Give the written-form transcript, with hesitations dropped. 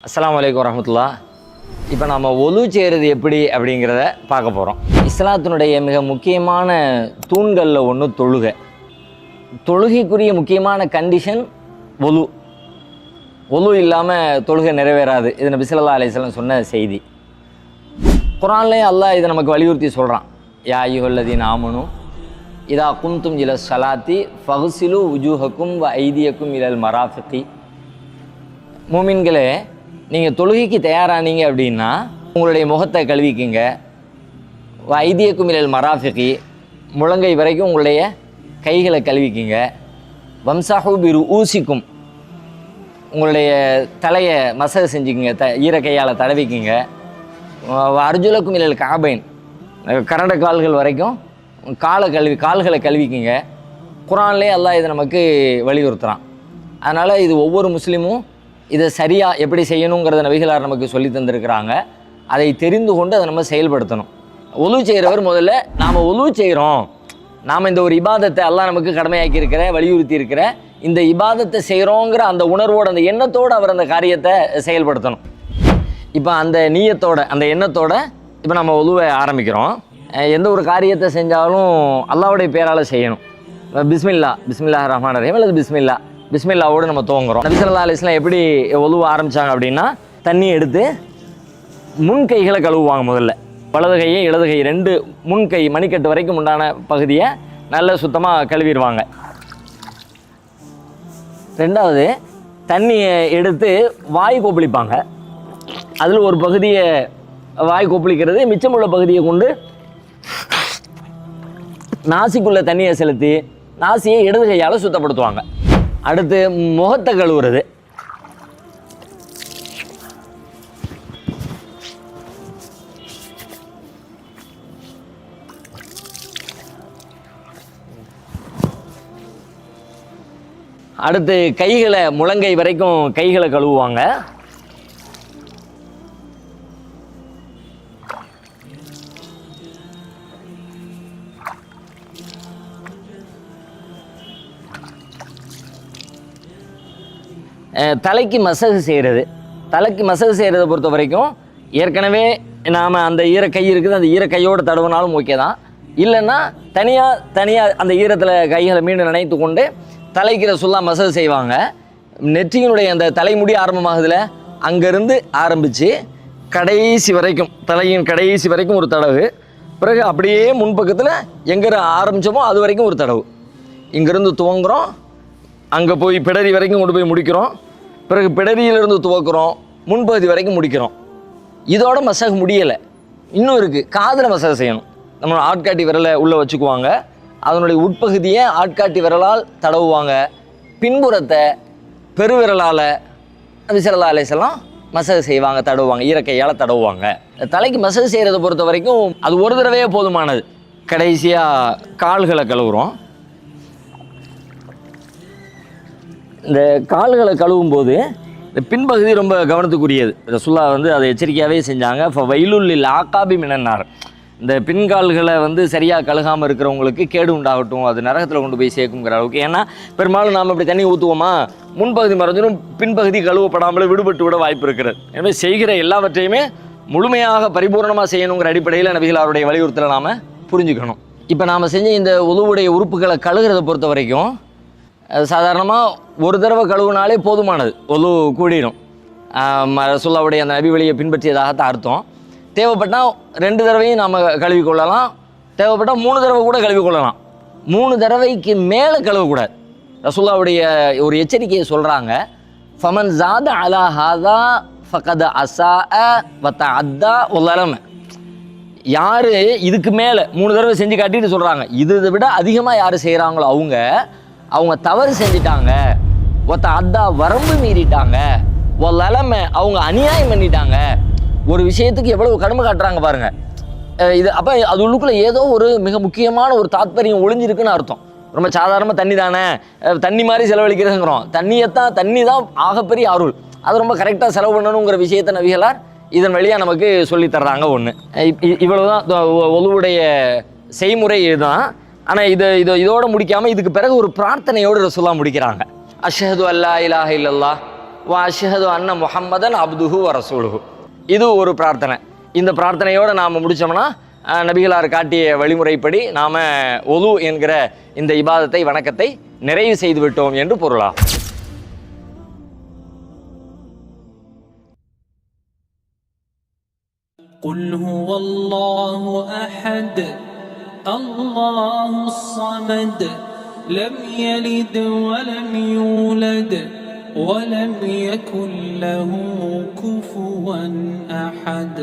அஸ்ஸலாமு அலைக்கும் வரஹ்மத்துல்லாஹ். இப்போ நம்ம ஒலு செய்கிறது எப்படி அப்படிங்கிறத பார்க்க போகிறோம். இஸ்லாத்தினுடைய மிக முக்கியமான தூண்களில் ஒன்று தொழுகை. தொழுகைக்குரிய முக்கியமான கண்டிஷன் ஒலு. ஒலு இல்லாமல் தொழுகை நிறைவேறாது. இது நபி ஸல்லல்லாஹு அலைஹி வஸல்லம் சொன்ன செய்தி. குர்ஆன்லேயே அல்லாஹ் இதை நமக்கு வலியுறுத்தி சொல்கிறான். யா அய்யுஹல்லதீன ஆமனு இதா கும்தும் இல ஸலாத்தி ஃபக்ஸிலு வுஜூஹக்கும் வ ஐதியக்கும் இலல் மராஃபிகி. மூமின்களே, நீங்கள் தொழுகைக்கு தயாரானீங்க அப்படின்னா உங்களுடைய முகத்தை கழுவிக்குங்க. ஐதியக்கும் இலல் மராஃபிகி, முழங்கை வரைக்கும் உங்களுடைய கைகளை கழுவிக்குங்க. வம்சாஹு பிரு ஊசிக்கும், உங்களுடைய தலையை மசாஜ் செஞ்சுக்குங்க, ஈர கையால் தடவிக்குங்க. அர்ஜுலக்கும் இலல் காபைன், கரண்ட கால்கள் வரைக்கும் கால்களை கழுவிக்குங்க. குர்ஆன்லேயே அல்லாஹ் இதை நமக்கு வலியுறுத்துகிறான். அதனால் இது ஒவ்வொரு முஸ்லீமும் இதை சரியாக எப்படி செய்யணுங்கிறத நபிகளார் நமக்கு சொல்லி தந்திருக்கிறாங்க. அதை தெரிந்து கொண்டு அதை நம்ம செயல்படுத்தணும். ஒலு செய்கிறவர் முதல்ல நாம் ஒலு செய்கிறோம், நாம் இந்த ஒரு இபாதத்தை அல்லாஹ் நமக்கு கடமையாக்கி இருக்கிற வலியுறுத்தி இருக்கிற இந்த இபாதத்தை செய்கிறோங்கிற அந்த உணர்வோடு அந்த எண்ணத்தோடு அவர் அந்த காரியத்தை செயல்படுத்தணும். இப்போ அந்த நீயத்தோட அந்த எண்ணத்தோட இப்போ நம்ம ஒலுவை ஆரம்பிக்கிறோம். எந்த ஒரு காரியத்தை செஞ்சாலும் அல்லாஹ்வுடைய பேரால் செய்யணும். பிஸ்மில்லாஹிர் ரஹ்மானிர் ரஹீம் அல்லது பிஸ்மில்லாவோடு நம்ம துவங்குறோம். நபி ஸல்லல்லாஹு அலைஹி வஸல்லம் எப்படி ஒலுவ ஆரம்பித்தாங்க அப்படின்னா, தண்ணி எடுத்து முன் கைகளை கழுவுவாங்க. முதல்ல வலது கையை இடது கை ரெண்டு முன் கை மணிக்கட்டு வரைக்கும் உண்டான பகுதியை நல்ல சுத்தமாக கழுவிடுவாங்க. ரெண்டாவது, தண்ணியை எடுத்து வாய் கொப்பளிப்பாங்க. அதில் ஒரு பகுதியை வாய் கொப்பளிக்கிறது, மிச்சமுள்ள பகுதியை கொண்டு நாசிக்குள்ள தண்ணியை செலுத்தி நாசியை இடது கையால் சுத்தப்படுத்துவாங்க. அடுத்து முகத்தை கழுவுறது. அடுத்து கைகளை முழங்கை வரைக்கும் கைகளை கழுவுவாங்க. தலைக்கு மசகு செய்கிறது. தலைக்கு மசகு செய்கிறத பொறுத்த வரைக்கும் ஏற்கனவே நாம் அந்த ஈர கை இருக்குது, அந்த ஈர கையோடு தடவினாலும் ஓகே தான். இல்லைன்னா தனியாக அந்த ஈரத்தில் கைகளை மீண்டும் நினைத்து கொண்டு தலைக்கு ரசூலுல்லாஹ் மசகு செய்வாங்க. நெற்றியினுடைய அந்த தலைமுடி ஆரம்பமாகுதுல, அங்கேருந்து ஆரம்பித்து கடைசி வரைக்கும், தலையின் கடைசி வரைக்கும் ஒரு தடவு. பிறகு அப்படியே முன்பக்கத்தில் எங்கே ஆரம்பித்தோமோ அது வரைக்கும் ஒரு தடவு. இங்கேருந்து துவங்குறோம், அங்கே போய் பிடரி வரைக்கும் கொண்டு போய் முடிக்கிறோம். பிறகு பிடரியிலிருந்து துவக்கிறோம், முன்பகுதி வரைக்கும் முடிக்கிறோம். இதோட மசகு முடியலை, இன்னும் இருக்குது. காதில் மசகு செய்யணும். நம்மளோட ஆட்காட்டி விரலை உள்ளே வச்சுக்குவாங்க, அதனுடைய உட்பகுதியை ஆட்காட்டி விரலால் தடவுவாங்க. பின்புறத்தை பெருவிரலால் நபி ஸல்லல்லாஹு அலைஹி வஸல்லம் மசகு செய்வாங்க, தடவுவாங்க, ஈரக்கையால் தடவுவாங்க. தலைக்கு மசகு செய்கிறத பொறுத்த வரைக்கும் அது ஒரு தடவையே போதுமானது. கடைசியாக கால்களை கழுவுறோம். இந்த கால்களை கழுவும் போது இந்த பின்பகுதி ரொம்ப கவனத்துக்குரியது. ரசூலுல்லாஹ் அதை எச்சரிக்கையாகவே செஞ்சாங்க. வயலுல்லில் ஆக்காபி மினன்னார், இந்த பின்கால்களை சரியாக கழுகாமல் இருக்கிறவங்களுக்கு கேடு உண்டாகட்டும், அது நரகத்தில் கொண்டு போய் சேர்க்குங்கிற அளவுக்கு. ஏன்னா பெரும்பாலும் நாம் இப்படி தண்ணி ஊற்றுவோமா, முன்பகுதி மறைஞ்சிடும், பின்பகுதி கழுவப்படாமல் விடுபட்டு விட வாய்ப்பு இருக்கிறது. எனவே செய்கிற எல்லாவற்றையுமே முழுமையாக பரிபூர்ணமாக செய்யணுங்கிற அடிப்படையில் நபிகளாருடைய வலியுறுத்தலை நாம் புரிஞ்சுக்கணும். இப்போ நாம் செஞ்ச இந்த உதவுடைய உறுப்புகளை கழுகிறத பொறுத்த வரைக்கும் சாதாரணமாக ஒரு தடவை கழுவுனாலே போதுமானது, ஒலு கூடிடும். ரசூலுல்லாஹ்வுடைய அந்த நபி வழியை பின்பற்றியதாகத்தான் அர்த்தம். தேவைப்பட்டால் 2 தடவையும் நாம் கழுவிக்கொள்ளலாம், தேவைப்பட்டால் 3 தடவை கூட கழுவிக்கொள்ளலாம். 3 தடவைக்கு மேலே கழுவக்கூடாது. ரசூலுல்லாஹ்வுடைய ஒரு எச்சரிக்கையை சொல்கிறாங்க. ஃபமன் ஜாத அலா ஹாதா ஃபகத அஸாஅ வ தஅத்தா வ ஸலம. யார் இதுக்கு மேலே 3 தடவை செஞ்சு காட்டிட்டு சொல்கிறாங்க, இதை விட அதிகமாக யார் செய்கிறாங்களோ அவங்க தவறு செஞ்சிட்டாங்க. ஒத்த அத்தா வரம்பு மீறிட்டாங்க. லலமை அவங்க அநியாயம் பண்ணிட்டாங்க. ஒரு விஷயத்துக்கு எவ்வளவு கடுமை காட்டுறாங்க பாருங்க. இது அப்போ அது உள்ளுக்குள்ளே ஏதோ ஒரு மிக முக்கியமான ஒரு தாத்பரியம் ஒளிஞ்சிருக்குன்னு அர்த்தம். ரொம்ப சாதாரணமாக தண்ணி தானே, தண்ணி மாதிரி செலவழிக்கிறதுங்கிறோம். தண்ணி தான் ஆகப்பெரிய அருள். அது ரொம்ப கரெக்டாக செலவு பண்ணணுங்கிற விஷயத்தை நபிகளார் இதன் வழியாக நமக்கு சொல்லி தர்றாங்க. ஒன்று இவ்வளவுதான் ஒலுவுடைய செய்முறை இதுதான். ஆனால் இதோடு முடிக்காமல் இதுக்கு பிறகு ஒரு பிரார்த்தனையோடு ரசூலுல்லாஹ் முடிக்கிறாங்க. அஷ்ஹது அல்லா இலாஹ இல்லல்லாஹ் வா அஷ்ஹது அன்ன முஹம்மதன் அப்துஹு வ ரசூலுஹு. இது ஒரு பிரார்த்தனை. இந்த பிரார்த்தனையோடு நாம் முடித்தோம்னா நபிகளார் காட்டிய வழிமுறைப்படி நாம் ஒது என்கிற இந்த இபாதத்தை வணக்கத்தை நிறைவு செய்து விட்டோம் என்று பொருளாகும். قل هو الله أحد الله الصمد لم يلد ولم يولد ولم يكن له كفوا أحد.